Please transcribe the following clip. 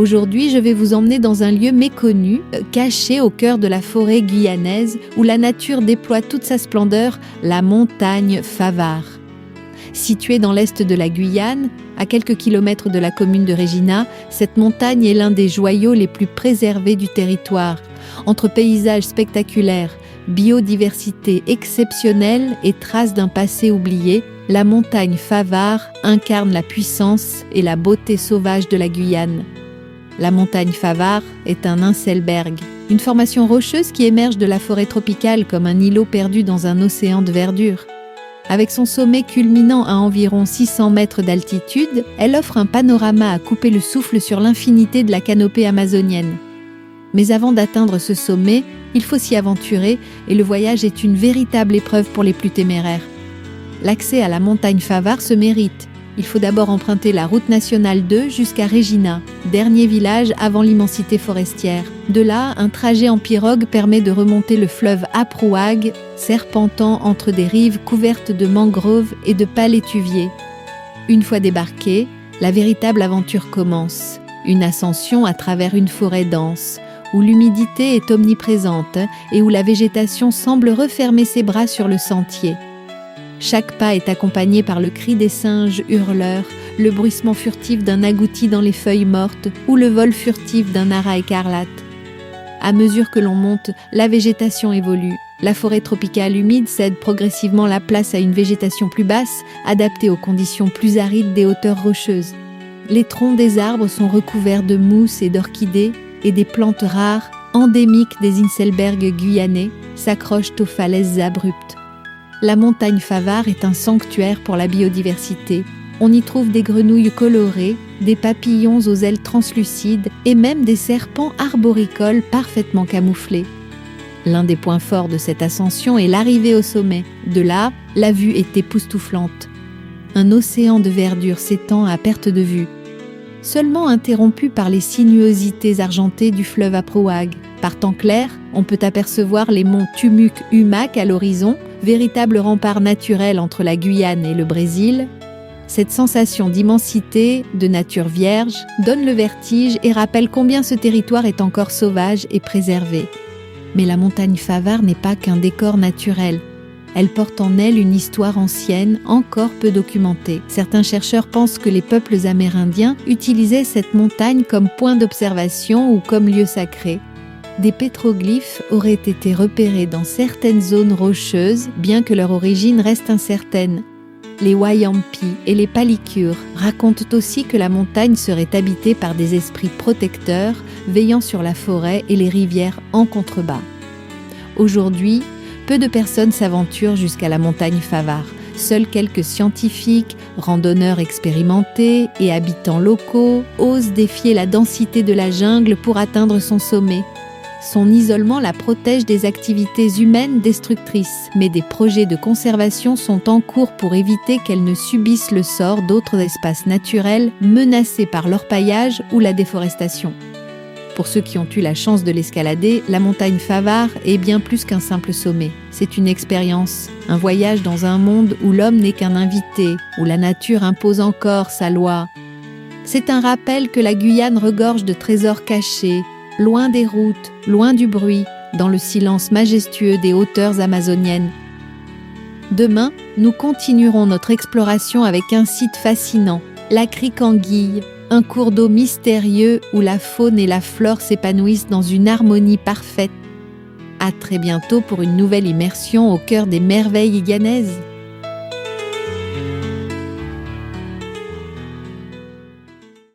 Aujourd'hui, je vais vous emmener dans un lieu méconnu, caché au cœur de la forêt guyanaise, où la nature déploie toute sa splendeur, la montagne Favart. Située dans l'est de la Guyane, à quelques kilomètres de la commune de Regina, cette montagne est l'un des joyaux les plus préservés du territoire. Entre paysages spectaculaires, biodiversité exceptionnelle et traces d'un passé oublié, la montagne Favart incarne la puissance et la beauté sauvage de la Guyane. La montagne Favart est un Inselberg, une formation rocheuse qui émerge de la forêt tropicale comme un îlot perdu dans un océan de verdure. Avec son sommet culminant à environ 600 mètres d'altitude, elle offre un panorama à couper le souffle sur l'infinité de la canopée amazonienne. Mais avant d'atteindre ce sommet, il faut s'y aventurer et le voyage est une véritable épreuve pour les plus téméraires. L'accès à la montagne Favart se mérite. Il faut d'abord emprunter la route nationale 2 jusqu'à Regina, dernier village avant l'immensité forestière. De là, un trajet en pirogue permet de remonter le fleuve Aprouag, serpentant entre des rives couvertes de mangroves et de palétuviers. Une fois débarqué, la véritable aventure commence. Une ascension à travers une forêt dense, où l'humidité est omniprésente et où la végétation semble refermer ses bras sur le sentier. Chaque pas est accompagné par le cri des singes hurleurs, le bruissement furtif d'un agouti dans les feuilles mortes ou le vol furtif d'un ara écarlate. À mesure que l'on monte, la végétation évolue. La forêt tropicale humide cède progressivement la place à une végétation plus basse, adaptée aux conditions plus arides des hauteurs rocheuses. Les troncs des arbres sont recouverts de mousses et d'orchidées, et des plantes rares, endémiques des Inselbergs guyanais, s'accrochent aux falaises abruptes. La montagne Favart est un sanctuaire pour la biodiversité. On y trouve des grenouilles colorées, des papillons aux ailes translucides et même des serpents arboricoles parfaitement camouflés. L'un des points forts de cette ascension est l'arrivée au sommet. De là, la vue est époustouflante. Un océan de verdure s'étend à perte de vue, seulement interrompu par les sinuosités argentées du fleuve Aprouag. Par temps clair, on peut apercevoir les monts Tumuk-Umak à l'horizon, véritable rempart naturel entre la Guyane et le Brésil. Cette sensation d'immensité, de nature vierge, donne le vertige et rappelle combien ce territoire est encore sauvage et préservé. Mais la montagne Favart n'est pas qu'un décor naturel. Elle porte en elle une histoire ancienne, encore peu documentée. Certains chercheurs pensent que les peuples amérindiens utilisaient cette montagne comme point d'observation ou comme lieu sacré. Des pétroglyphes auraient été repérés dans certaines zones rocheuses, bien que leur origine reste incertaine. Les Wayampi et les Palicures racontent aussi que la montagne serait habitée par des esprits protecteurs, veillant sur la forêt et les rivières en contrebas. Aujourd'hui, peu de personnes s'aventurent jusqu'à la montagne Favart. Seuls quelques scientifiques, randonneurs expérimentés et habitants locaux osent défier la densité de la jungle pour atteindre son sommet. Son isolement la protège des activités humaines destructrices, mais des projets de conservation sont en cours pour éviter qu'elle ne subisse le sort d'autres espaces naturels menacés par l'orpaillage ou la déforestation. Pour ceux qui ont eu la chance de l'escalader, la montagne Favart est bien plus qu'un simple sommet. C'est une expérience, un voyage dans un monde où l'homme n'est qu'un invité, où la nature impose encore sa loi. C'est un rappel que la Guyane regorge de trésors cachés, loin des routes, loin du bruit, dans le silence majestueux des hauteurs amazoniennes. Demain, nous continuerons notre exploration avec un site fascinant, la Crique Anguille, un cours d'eau mystérieux où la faune et la flore s'épanouissent dans une harmonie parfaite. À très bientôt pour une nouvelle immersion au cœur des merveilles guyanaises.